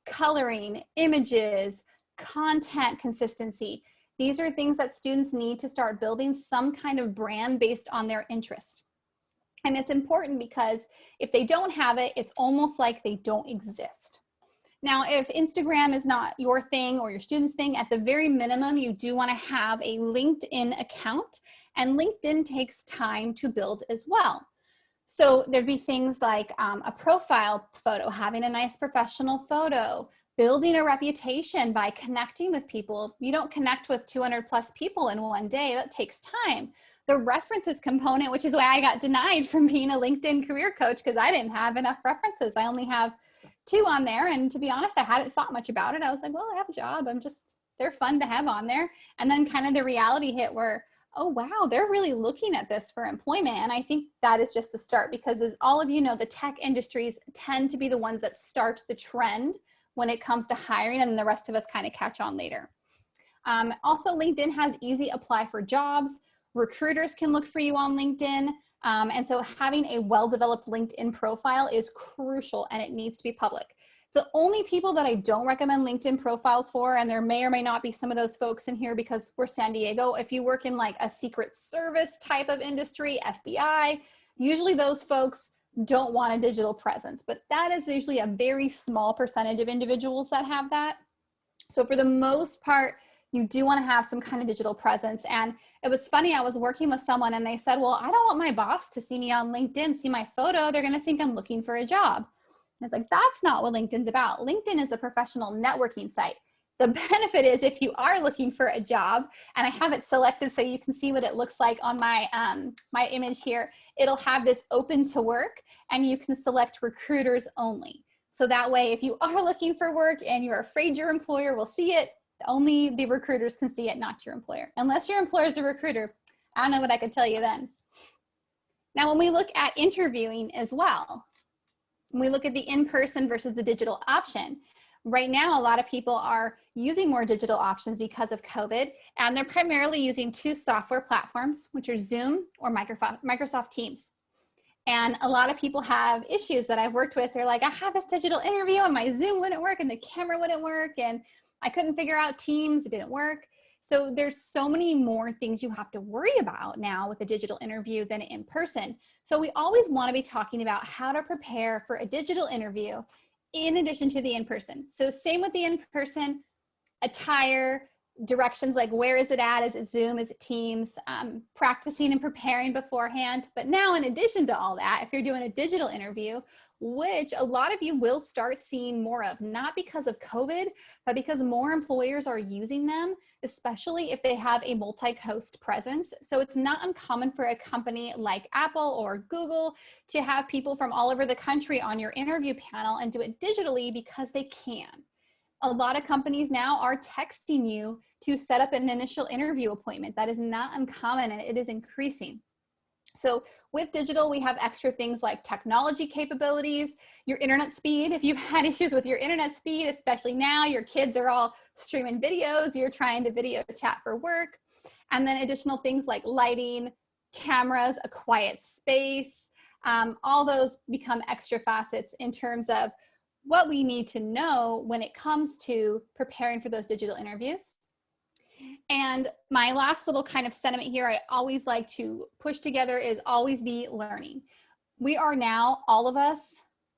coloring, images, content consistency. These are things that students need to start building some kind of brand based on their interest. And it's important because if they don't have it, it's almost like they don't exist. Now, if Instagram is not your thing or your student's thing, at the very minimum, you do want to have a LinkedIn account, and LinkedIn takes time to build as well. So there'd be things like a profile photo, having a nice professional photo, building a reputation by connecting with people. You don't connect with 200 plus people in one day. That takes time. The references component, which is why I got denied from being a LinkedIn career coach, because I didn't have enough references. I only have 2 on there. And to be honest, I hadn't thought much about it. I was like, well, I have a job. They're fun to have on there. And then kind of the reality hit where, oh, wow, they're really looking at this for employment. And I think that is just the start, because as all of you know, the tech industries tend to be the ones that start the trend when it comes to hiring, and then the rest of us kind of catch on later. Also, LinkedIn has easy apply for jobs. Recruiters can look for you on LinkedIn. And so having a well-developed LinkedIn profile is crucial, and it needs to be public. The only people that I don't recommend LinkedIn profiles for, and there may or may not be some of those folks in here because we're San Diego, if you work in like a secret service type of industry, FBI, usually those folks don't want a digital presence, but that is usually a very small percentage of individuals that have that. So for the most part, you do want to have some kind of digital presence. And it was funny, I was working with someone and they said, well, I don't want my boss to see me on LinkedIn, see my photo. They're going to think I'm looking for a job. And it's like, that's not what LinkedIn's about. LinkedIn is a professional networking site. The benefit is if you are looking for a job, and I have it selected so you can see what it looks like on my, my image here, it'll have this open to work, and you can select recruiters only. So that way, if you are looking for work and you're afraid your employer will see it, only the recruiters can see it, not your employer. Unless your employer is a recruiter, I don't know what I could tell you then. Now, when we look at interviewing as well, when we look at the in-person versus the digital option, right now, a lot of people are using more digital options because of COVID, and they're primarily using 2 software platforms, which are Zoom or Microsoft Teams. And a lot of people have issues that I've worked with. They're like, I had this digital interview and my Zoom wouldn't work and the camera wouldn't work and I couldn't figure out Teams, it didn't work. So there's so many more things you have to worry about now with a digital interview than in person. So we always want to be talking about how to prepare for a digital interview in addition to the in-person. So same with the in-person, attire, directions like where is it at? Is it Zoom? Is it Teams? Practicing and preparing beforehand. But now, in addition to all that, if you're doing a digital interview, which a lot of you will start seeing more of, not because of COVID, but because more employers are using them, especially if they have a multi-host presence. So it's not uncommon for a company like Apple or Google to have people from all over the country on your interview panel and do it digitally because they can. A lot of companies now are texting you to set up an initial interview appointment. That is not uncommon, and it is increasing. So with digital, we have extra things like technology capabilities, your internet speed. If you've had issues with your internet speed, especially now, your kids are all streaming videos, you're trying to video chat for work. And then additional things like lighting, cameras, a quiet space, all those become extra facets in terms of what we need to know when it comes to preparing for those digital interviews. And my last little kind of sentiment here I always like to push together is always be learning. We are now, all of us,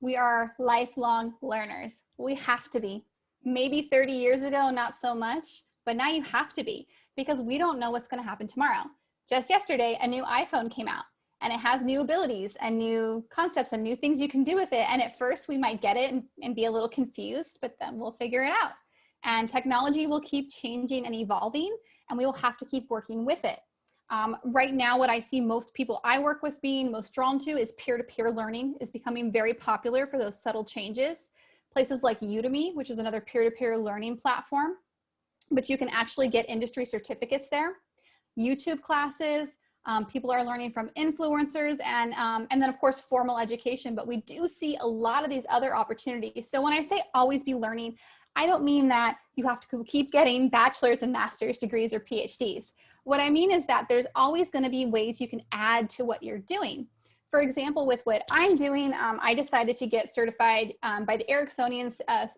we are lifelong learners. We have to be. Maybe 30 years ago, not so much, but now you have to be, because we don't know what's going to happen tomorrow. Just yesterday, a new iPhone came out, and it has new abilities and new concepts and new things you can do with it. And at first we might get it and be a little confused, but then we'll figure it out. And technology will keep changing and evolving, and we will have to keep working with it. Right now, what I see most people I work with being most drawn to is peer-to-peer learning is becoming very popular for those subtle changes. Places like Udemy, which is another peer-to-peer learning platform, but you can actually get industry certificates there. YouTube classes, people are learning from influencers, and then of course formal education, but we do see a lot of these other opportunities. So when I say always be learning, I don't mean that you have to keep getting bachelor's and master's degrees or PhDs. What I mean is that there's always going to be ways you can add to what you're doing. For example, with what I'm doing, I decided to get certified by the Ericksonian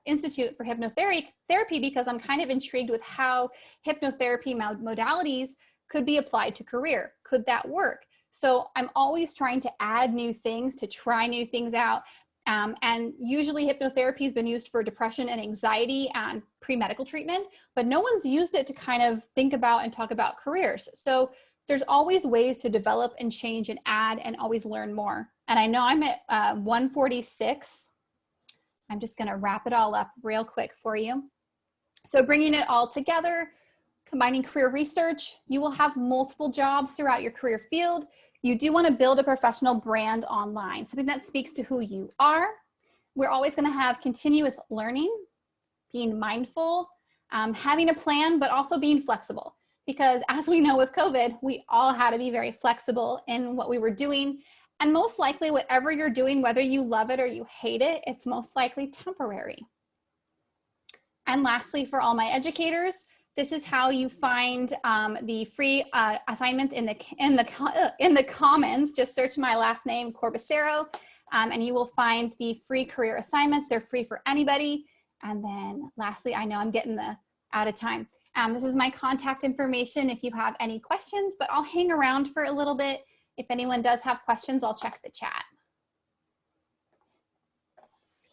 Institute for Hypnotherapy because I'm kind of intrigued with how hypnotherapy modalities could be applied to career. Could that work? So I'm always trying to add new things, to try new things out. And usually hypnotherapy has been used for depression and anxiety and pre-medical treatment, but no one's used it to kind of think about and talk about careers. So there's always ways to develop and change and add and always learn more. And I know I'm at 146. I'm just going to wrap it all up real quick for you. So bringing it all together, combining career research, you will have multiple jobs throughout your career field. You do want to build a professional brand online, something that speaks to who you are. We're always going to have continuous learning, being mindful, having a plan, but also being flexible. Because as we know with COVID, we all had to be very flexible in what we were doing. And most likely, whatever you're doing, whether you love it or you hate it, it's most likely temporary. And lastly, for all my educators, this is how you find the free assignments in the Commons. Just search my last name, Corbacero, and you will find the free career assignments. They're free for anybody. And then lastly, I know I'm getting out of time. This is my contact information if you have any questions, but I'll hang around for a little bit. If anyone does have questions, I'll check the chat.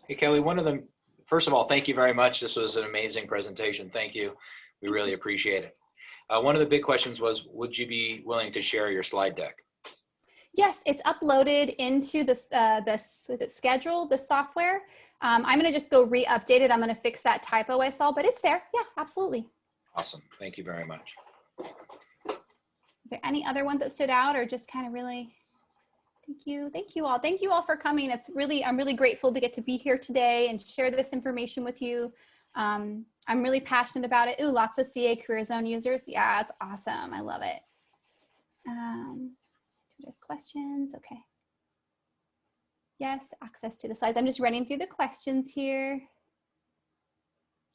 Hey, Kelly, first of all, thank you very much. This was an amazing presentation. Thank you. We really appreciate it. One of the big questions was, would you be willing to share your slide deck? Yes, it's uploaded into Schedule, the software. I'm going to just go re-update it. I'm going to fix that typo I saw, but it's there. Yeah, absolutely. Awesome. Thank you very much. Are there any other ones that stood out, or just kind of really? Thank you. Thank you all. Thank you all for coming. I'm really grateful to get to be here today and share this information with you. I'm really passionate about it. Ooh, lots of CA Career Zone users. Yeah, it's awesome. I love it. There's questions. Okay. Yes, access to the slides. I'm just running through the questions here.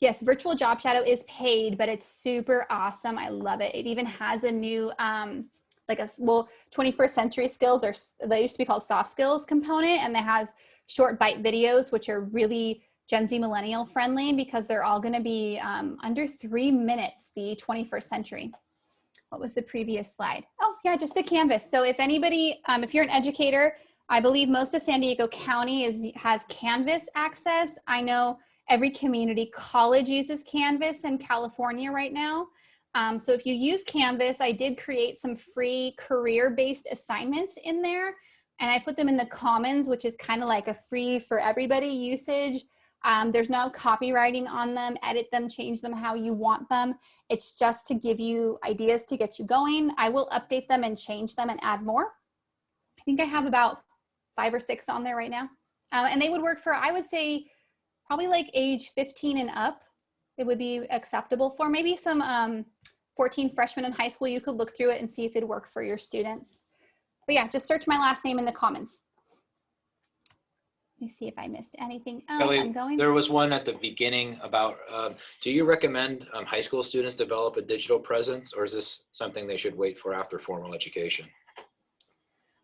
Yes, Virtual Job Shadow is paid, but it's super awesome. I love it. It even has a new, 21st century skills, or they used to be called soft skills component, and it has short bite videos, which are really Gen Z millennial friendly because they're all going to be under 3 minutes, the 21st century. What was the previous slide? Oh yeah, just the Canvas. So if anybody, if you're an educator, I believe most of San Diego County has Canvas access. I know Every community college uses Canvas in California right now. So if you use Canvas, I did create some free career-based assignments in there, and I put them in the Commons, which is kind of like a free for everybody usage. There's no copywriting on them. Edit them, change them how you want them. It's just to give you ideas to get you going. I will update them and change them and add more. I think I have about 5 or 6 on there right now. And they would work for, I would say, probably like age 15 and up. It would be acceptable for maybe some 14 freshmen in high school. You could look through it and see if it'd work for your students. But yeah, just search my last name in the comments. Let me see if I missed anything else. Kelly, there was one at the beginning about, do you recommend high school students develop a digital presence, or is this something they should wait for after formal education?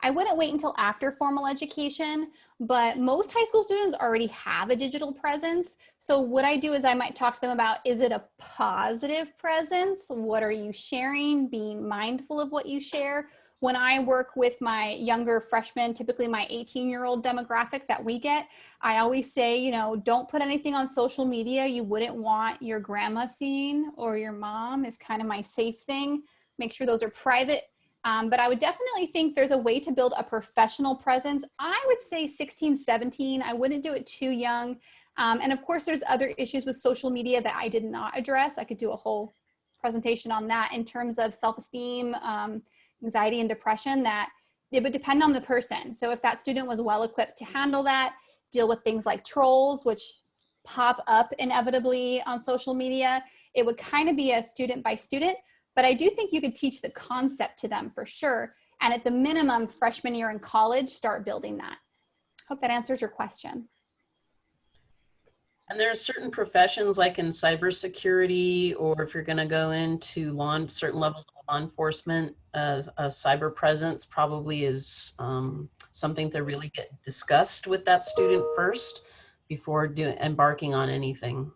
I wouldn't wait until after formal education, but most high school students already have a digital presence. So what I do is I might talk to them about, is it a positive presence? What are you sharing? Being mindful of what you share. When I work with my younger freshmen, typically my 18-year-old demographic that we get, I always say, you know, don't put anything on social media you wouldn't want your grandma seeing or your mom is kind of my safe thing. Make sure those are private. But I would definitely think there's a way to build a professional presence. I would say 16, 17. I wouldn't do it too young. And of course, there's other issues with social media that I did not address. I could do a whole presentation on that in terms of self-esteem, anxiety and depression, that it would depend on the person. So if that student was well equipped to handle that, deal with things like trolls, which pop up inevitably on social media, it would kind of be a student by student. But I do think you could teach the concept to them for sure. And at the minimum, freshman year in college, start building that. Hope that answers your question. And there are certain professions like in cybersecurity, or if you're going to go into certain levels of law enforcement, a cyber presence probably is something to really get discussed with that student first before embarking on anything.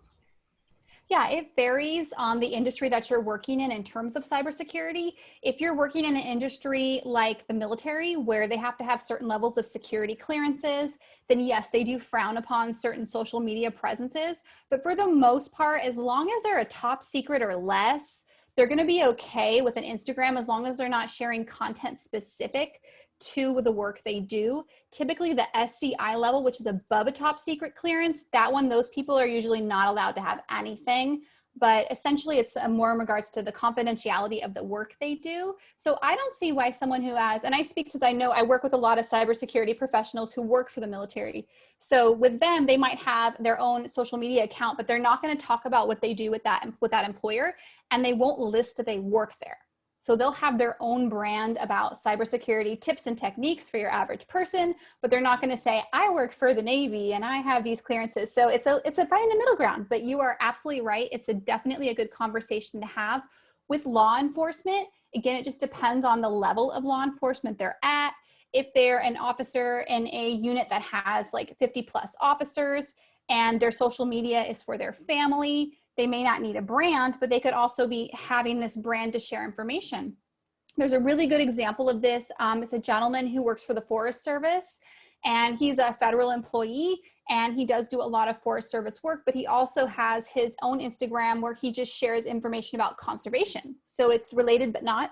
Yeah, it varies on the industry that you're working in terms of cybersecurity. If you're working in an industry like the military, where they have to have certain levels of security clearances, then yes, they do frown upon certain social media presences. But for the most part, as long as they're a top secret or less, they're going to be okay with an Instagram as long as they're not sharing content specific to the work they do. Typically the SCI level, which is above a top secret clearance, that one, those people are usually not allowed to have anything. But essentially it's more in regards to the confidentiality of the work they do. So I don't see why someone who has, and I speak to, I know I work with a lot of cybersecurity professionals who work for the military. So with them, they might have their own social media account, but they're not going to talk about what they do with that employer, and they won't list that they work there. So they'll have their own brand about cybersecurity tips and techniques for your average person, but they're not going to say, I work for the Navy and I have these clearances. So it's a finding the middle ground, but you are absolutely right. It's definitely a good conversation to have with law enforcement. Again, it just depends on the level of law enforcement they're at. If they're an officer in a unit that has like 50 plus officers and their social media is for their family, they may not need a brand, but they could also be having this brand to share information. There's a really good example of this. It's a gentleman who works for the Forest Service, and he's a federal employee, and he does do a lot of Forest Service work, but he also has his own Instagram where he just shares information about conservation. So it's related, but not.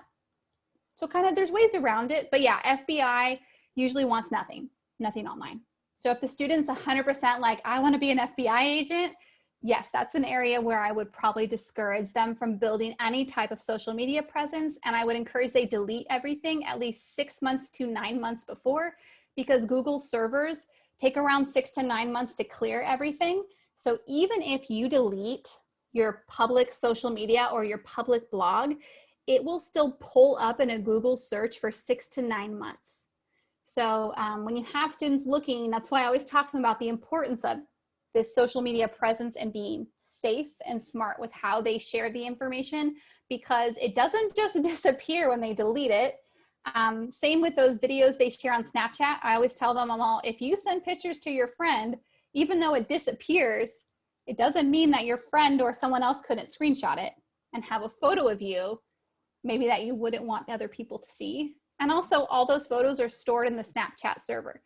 So kind of there's ways around it, but yeah, FBI usually wants nothing online. So if the student's 100% like, I want to be an FBI agent, yes, that's an area where I would probably discourage them from building any type of social media presence. And I would encourage they delete everything at least 6 months to 9 months before, because Google servers take around 6 to 9 months to clear everything. So even if you delete your public social media or your public blog, it will still pull up in a Google search for 6 to 9 months. So when you have students looking, that's why I always talk to them about the importance of this social media presence and being safe and smart with how they share the information, because it doesn't just disappear when they delete it. Same with those videos they share on Snapchat. I always tell them, if you send pictures to your friend, even though it disappears, it doesn't mean that your friend or someone else couldn't screenshot it and have a photo of you, maybe that you wouldn't want other people to see. And also all those photos are stored in the Snapchat server.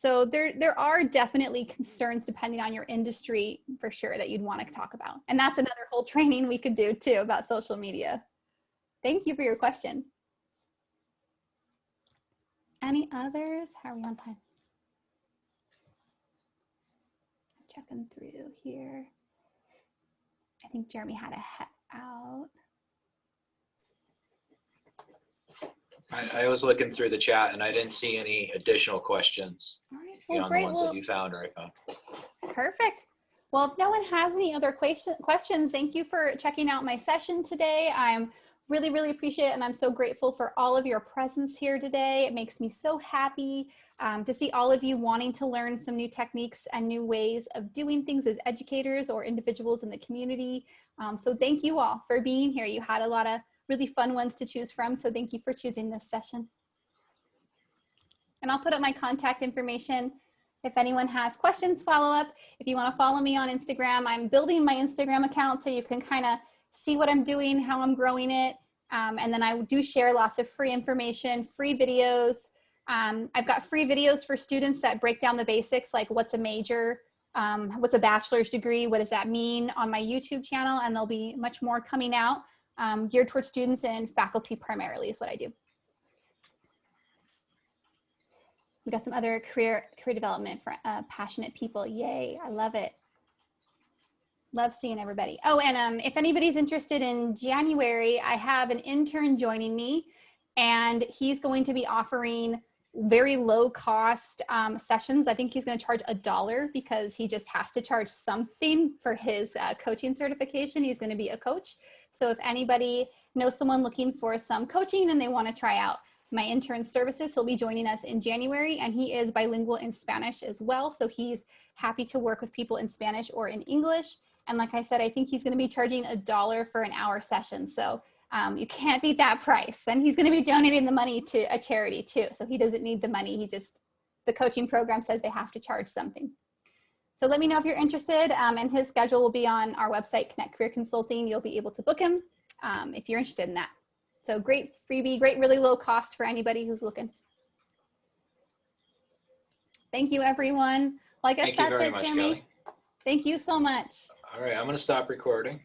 So there are definitely concerns depending on your industry for sure that you'd want to talk about. And that's another whole training we could do too about social media. Thank you for your question. Any others? How are we on time? I'm checking through here. I think Jeremy had a head out. I was looking through the chat and I didn't see any additional questions All right, well, beyond great. the ones that you found or I found. Perfect. Well, if no one has any other questions, thank you for checking out my session today. I'm really appreciate it, and I'm so grateful for all of your presence here today. It makes me so happy to see all of you wanting to learn some new techniques and new ways of doing things as educators or individuals in the community. So thank you all for being here. You had a lot of really fun ones to choose from, so thank you for choosing this session. And I'll put up my contact information if anyone has questions, follow up. If you want to follow me on Instagram, I'm building my Instagram account so you can kind of see what I'm doing, how I'm growing it. And then I do share lots of free information, free videos. I've got free videos for students that break down the basics, like what's a major, what's a bachelor's degree, what does that mean, on my YouTube channel. And there'll be much more coming out geared towards students and faculty primarily is what I do. We got some other career development for passionate people. Yay, I love it. Love seeing everybody. Oh, and if anybody's interested in January, I have an intern joining me, and he's going to be offering very low cost sessions. I think he's going to charge $1 because he just has to charge something for his coaching certification. He's going to be a coach. So if anybody knows someone looking for some coaching and they want to try out my intern services, he'll be joining us in January, and he is bilingual in Spanish as well. So he's happy to work with people in Spanish or in English. And like I said, I think he's going to be charging $1 for an hour session. So you can't beat that price. Then he's going to be donating the money to a charity too. So he doesn't need the money. The coaching program says they have to charge something. So let me know if you're interested, and his schedule will be on our website, Connect Career Consulting. You'll be able to book him if you're interested in that. So great freebie, great, really low cost for anybody who's looking. Thank you, everyone. Well, I guess that's it, Jeremy. Thank you so much. All right, I'm going to stop recording.